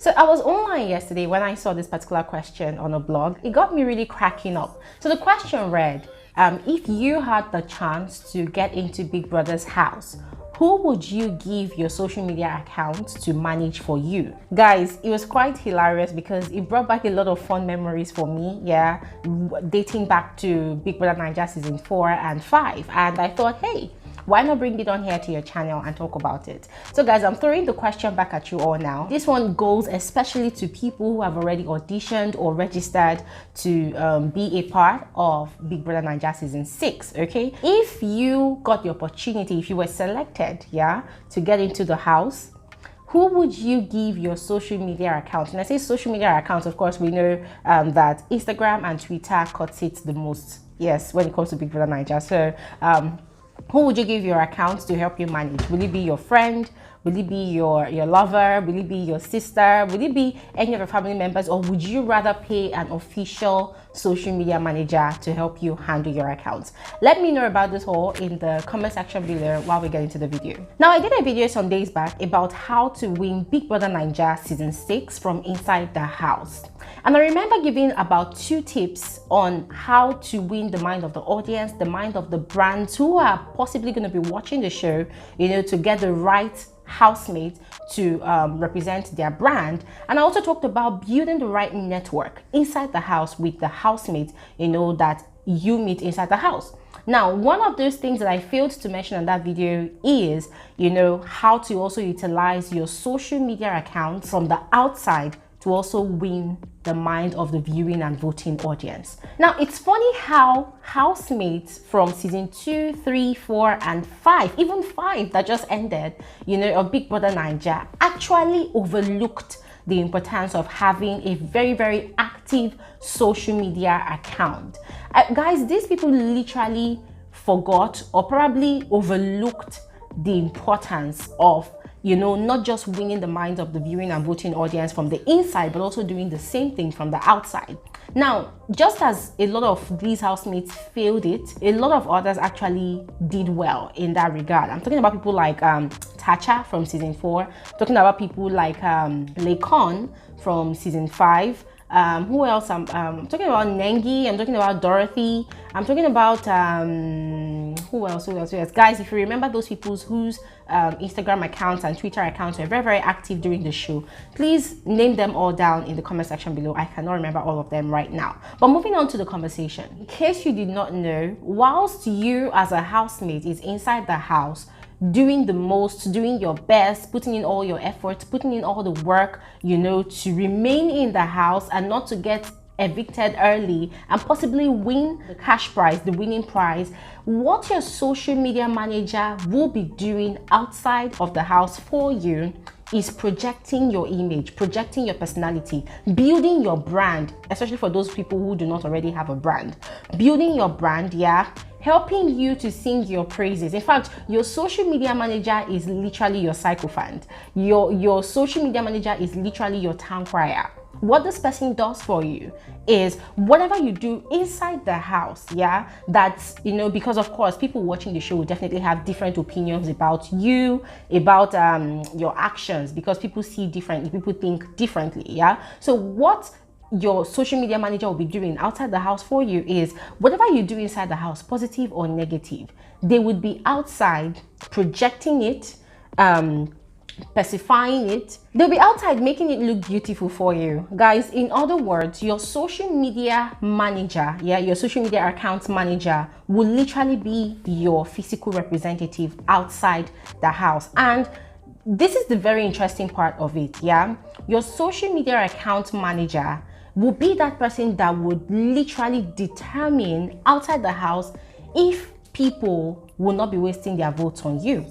So I was online yesterday when I saw this particular question on a blog. It got me really cracking up. So the question read, if you had the chance to get into Big Brother's house, who would you give your social media account to manage for you? Guys, it was quite hilarious because it brought back a lot of fun memories for me, dating back to Big Brother Naija season 4 and 5. And I thought, hey, why not bring it on here to your channel and talk about it? So guys, I'm throwing the question back at you all now. This one goes especially to people who have already auditioned or registered to be a part of Big Brother Naija season 6, okay? If you got the opportunity, if you were selected, to get into the house, who would you give your social media account? And I say social media accounts, of course, we know that Instagram and Twitter cuts it the most, yes, when it comes to Big Brother Naija. So, who would you give your account to help you manage? Will it be your friend? Will it be your lover? Will it be your sister? Will it be any of your family members? Or would you rather pay an official social media manager to help you handle your accounts? Let me know about this all in the comment section below while we get into the video. Now, I did a video some days back about how to win Big Brother Naija season 6 from inside the house. And I remember giving about 2 tips on how to win the mind of the audience, the mind of the brands who are possibly going to be watching the show, to get the right housemate to represent their brand. And I also talked about building the right network inside the house with the housemate, that you meet inside the house. Now, one of those things that I failed to mention in that video is, how to also utilize your social media account from the outside to also win the mind of the viewing and voting audience. Now, it's funny how housemates from season 2, 3, 4, and 5, even 5 that just ended, of Big Brother Naija, actually overlooked the importance of having a very, very active social media account. Guys, these people literally forgot or probably overlooked the importance of not just winning the minds of the viewing and voting audience from the inside, but also doing the same thing from the outside. Now, just as a lot of these housemates failed it, a lot of others actually did well in that regard. I'm talking about people like Tacha from season 4, talking about people like Lekon from season 5. Who else? I'm talking about Nengi, I'm talking about Dorothy, I'm talking about who else? Guys, if you remember those people whose Instagram accounts and Twitter accounts were very, very active during the show, please name them all down in the comment section below. I cannot remember all of them right now. But moving on to the conversation, in case you did not know, whilst you as a housemate is inside the house, doing the most, doing your best, putting in all your efforts, putting in all the work, to remain in the house and not to get evicted early and possibly win the cash prize, the winning prize, what your social media manager will be doing outside of the house for you is projecting your image, projecting your personality, building your brand, especially for those people who do not already have a brand. Building your brand, helping you to sing your praises. In fact, your social media manager is literally your sycophant. Your social media manager is literally your town crier. What this person does for you is whatever you do inside the house, that's, because of course, people watching the show will definitely have different opinions about you, about your actions, because people see differently, people think differently, So what your social media manager will be doing outside the house for you is whatever you do inside the house, positive or negative, they would be outside projecting it, specifying it. They'll be outside making it look beautiful for you. Guys, in other words, your social media manager, your social media account manager will literally be your physical representative outside the house. And this is the very interesting part of it, Your social media account manager will be that person that would literally determine outside the house if people will not be wasting their votes on you.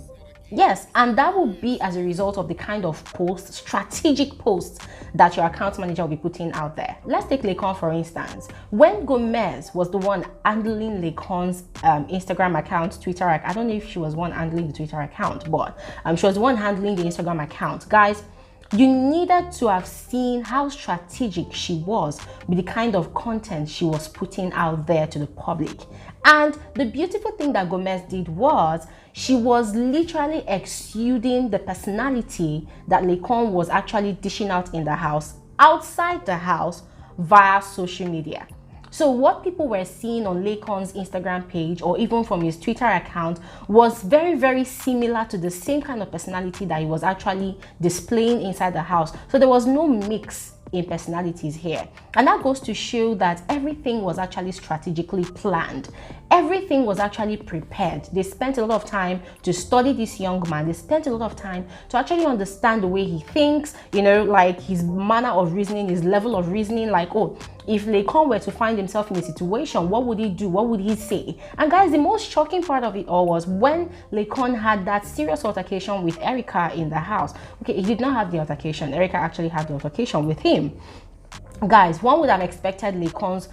Yes, and that will be as a result of the kind of posts, strategic posts that your account manager will be putting out there. Let's take Lekon for instance. When Gomez was the one handling Lekon's Instagram account, Twitter account, I don't know if she was one handling the Twitter account, but she was the one handling the Instagram account. Guys, you needed to have seen how strategic she was with the kind of content she was putting out there to the public. And the beautiful thing that Gomez did was, She was literally exuding the personality that Laycon was actually dishing out in the house, outside the house, via social media. So what people were seeing on Laycon's Instagram page or even from his Twitter account was very, very similar to the same kind of personality that he was actually displaying inside the house. So there was no mix in personalities here, and that goes to show that everything was actually strategically planned. Everything was actually prepared. They spent a lot of time to study this young man. They spent a lot of time to actually understand the way he thinks, you know, like his manner of reasoning, his level of reasoning, like, oh, if Laycon were to find himself in a situation, what would he do? What would he say? And guys, the most shocking part of it all was when Laycon had that serious altercation with Erica in the house. Okay, he did not have the altercation. Erica actually had the altercation with him. Guys, one would have expected Laycon's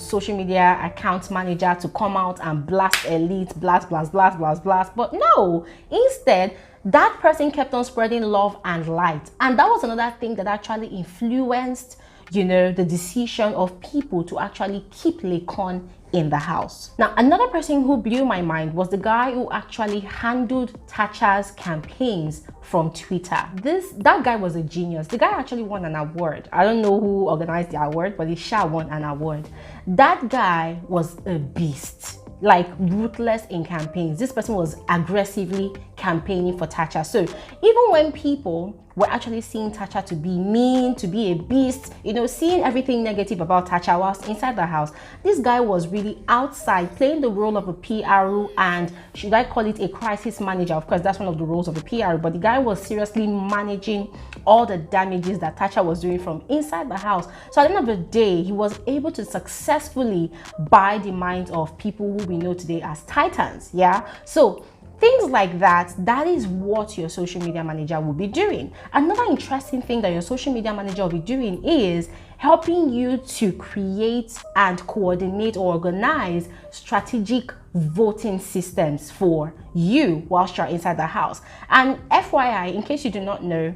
social media account manager to come out and blast Elite, blast, but no. Instead, that person kept on spreading love and light, and that was another thing that actually influenced, you know, the decision of people to actually keep Laycon in the house. Now, another person who blew my mind was the guy who actually handled Tacha's campaigns from Twitter. That guy was a genius. The guy actually won an award. I don't know who organized the award, but he sure won an award. That guy was a beast, like ruthless in campaigns. This person was aggressively campaigning for Tacha. So even when people were actually seeing Tacha to be mean, to be a beast, you know, seeing everything negative about Tacha whilst inside the house, this guy was really outside playing the role of a PRO, and should I call it a crisis manager? Of course, that's one of the roles of a PRO, but the guy was seriously managing all the damages that Tacha was doing from inside the house. So at the end of the day, he was able to successfully buy the minds of people who we know today as titans. Yeah, so things like that, that is what your social media manager will be doing. Another interesting thing that your social media manager will be doing is helping you to create and coordinate or organize strategic voting systems for you whilst you're inside the house. And FYI, in case you do not know,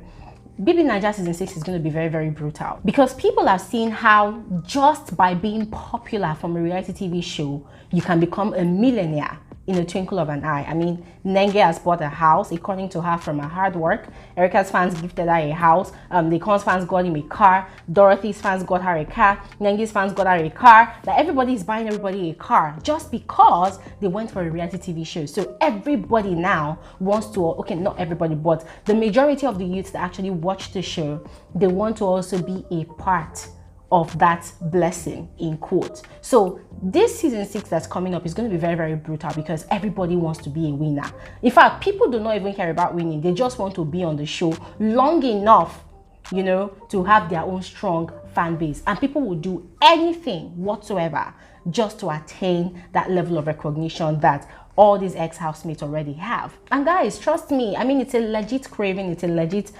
Bbnaija season 6 is going to be very, very brutal, because people have seen how just by being popular from a reality TV show, you can become a millionaire in a twinkle of an eye. I mean, Naija has bought a house, according to her, from her hard work. Erica's fans gifted her a house. Laycon's fans got him a car. Dorothy's fans got her a car. Naija's fans got her a car. Like, everybody is buying everybody a car just because they went for a reality TV show. So everybody now wants to, okay, not everybody, but the majority of the youths that actually watch the show, they want to also be a part of that blessing, in quote. So this season 6 that's coming up is going to be very, very brutal, because everybody wants to be a winner. In fact, people do not even care about winning. They just want to be on the show long enough, you know, to have their own strong fan base, and people will do anything whatsoever just to attain that level of recognition that all these ex-housemates already have. And guys, trust me, I mean, it's a legit craving, it's a legit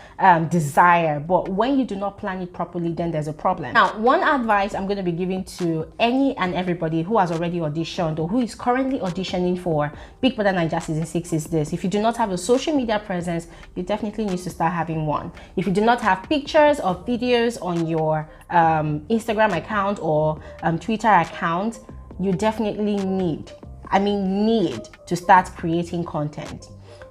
desire, but when you do not plan it properly, then there's a problem. Now, one advice I'm going to be giving to any and everybody who has already auditioned or who is currently auditioning for Big Brother Naija season 6 is this: if you do not have a social media presence, you definitely need to start having one. If you do not have pictures or videos on your Instagram account or Twitter account, you definitely need to start creating content.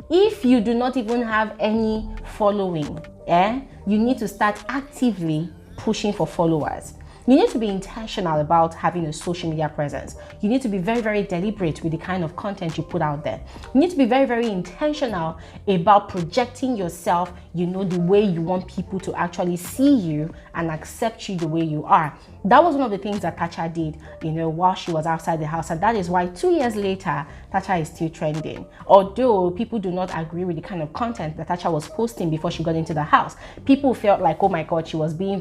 If you do not even have any following, you need to start actively pushing for followers. You need to be intentional about having a social media presence. You need to be very, very deliberate with the kind of content you put out there. You need to be very, very intentional about projecting yourself, you know, the way you want people to actually see you and accept you the way you are. That was one of the things that Tacha did, you know, while she was outside the house. And that is why 2 years later, Tacha is still trending. Although people do not agree with the kind of content that Tacha was posting before she got into the house. People felt like, oh my God, she was being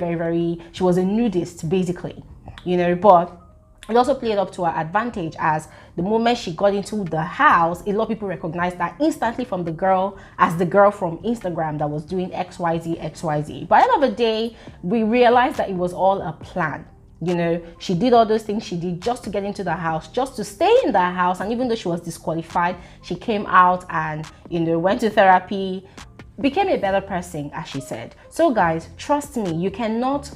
she was a nudist, basically, you know, but it also played up to her advantage, as the moment she got into the house, a lot of people recognized that instantly from the girl as the girl from Instagram that was doing XYZ. But at the end of the day, we realized that it was all a plan. You know, she did all those things she did just to get into the house, just to stay in the house. And even though she was disqualified, she came out and, you know, went to therapy, became a better person, as she said. So guys, trust me, you cannot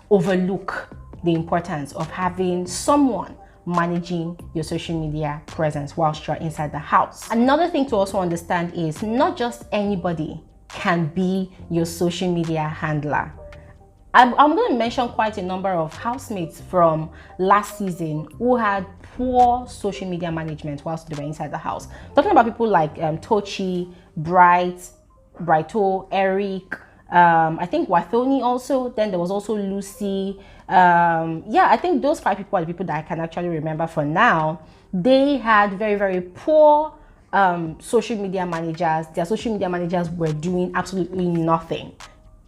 overlook the importance of having someone managing your social media presence whilst you're inside the house. Another thing to also understand is not just anybody can be your social media handler. I'm going to mention quite a number of housemates from last season who had poor social media management whilst they were inside the house. Talking about people like Tochi, Brighto, Eric, I think Wathoni also. Then there was also Lucy. Yeah, I think those 5 people are the people that I can actually remember for now. They had very, very poor social media managers. Their social media managers were doing absolutely nothing.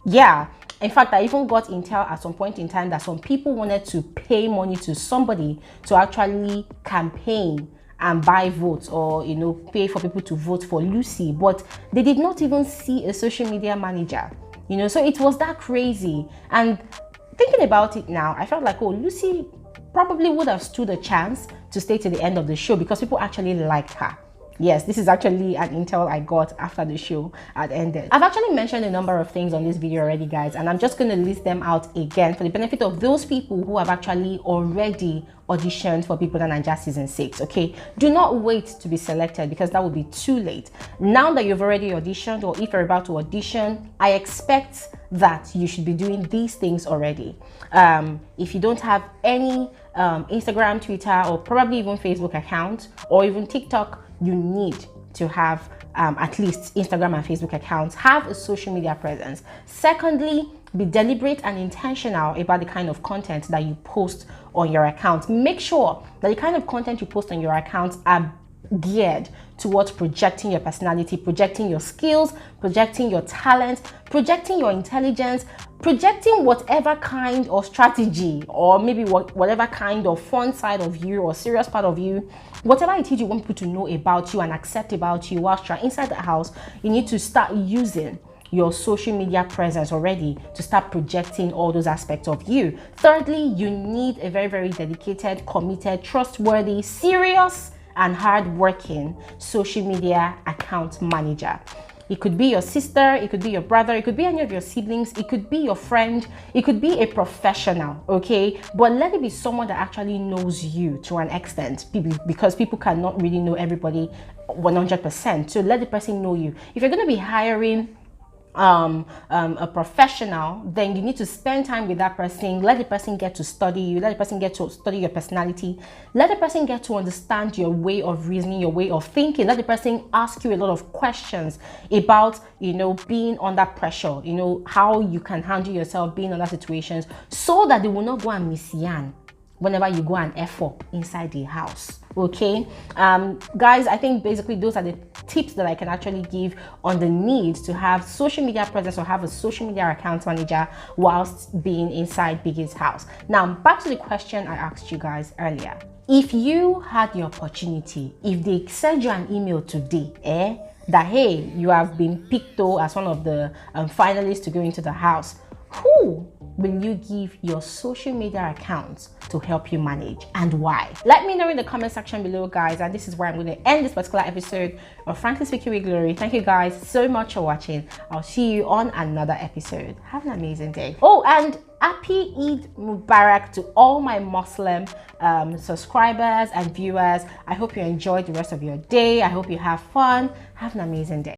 Yeah, in fact, I even got intel at some point in time that some people wanted to pay money to somebody to actually campaign and buy votes, or pay for people to vote for Lucy, but they did not even see a social media manager. So it was that crazy. And thinking about it now, I felt like, oh, Lucy probably would have stood a chance to stay to the end of the show because people actually liked her. Yes, this is actually an intel I got after the show had ended. I've actually mentioned a number of things on this video already, guys, and I'm just going to list them out again for the benefit of those people who have actually already auditioned for Bbnaija season 6. Okay, do not wait to be selected because that will be too late. Now that you've already auditioned, or if you're about to audition, I expect that you should be doing these things already. If you don't have any Instagram, Twitter, or probably even Facebook account, or even TikTok, you need to have at least Instagram and Facebook accounts. Have a social media presence. Secondly, be deliberate and intentional about the kind of content that you post on your account. Make sure that the kind of content you post on your account are geared towards projecting your personality, projecting your skills, projecting your talent, projecting your intelligence, projecting whatever kind of strategy, or maybe whatever kind of fun side of you or serious part of you, whatever it is you want people to know about you and accept about you whilst you're inside the house. You need to start using your social media presence already to start projecting all those aspects of you. Thirdly, you need a very, very dedicated, committed, trustworthy, serious, and hard-working social media account manager. It could be your sister, it could be your brother, it could be any of your siblings, it could be your friend, it could be a professional, okay? But let it be someone that actually knows you to an extent, because people cannot really know everybody 100%. So let the person know you. If you're going to be hiring a professional, then you need to spend time with that person. Let the person get to study you, let the person get to study your personality, let the person get to understand your way of reasoning, your way of thinking. Let the person ask you a lot of questions about being under pressure, how you can handle yourself being under situations, so that they will not go and misyan whenever you go and F up inside the house. Okay, guys, I think basically those are the tips that I can actually give on the need to have social media presence or have a social media account manager whilst being inside Biggie's house. Now, back to the question I asked you guys earlier. If you had the opportunity, if they send you an email today, that hey, you have been picked as one of the finalists to go into the house, who will you give your social media accounts to help you manage, and why? Let me know in the comment section below, guys, and this is where I'm going to end this particular episode of Frankly Speaking with Glory. Thank you guys so much for watching. I'll see you on another episode. Have an amazing day. Oh, and happy Eid Mubarak to all my Muslim subscribers and viewers. I hope you enjoy the rest of your day. I hope you have fun. Have an amazing day.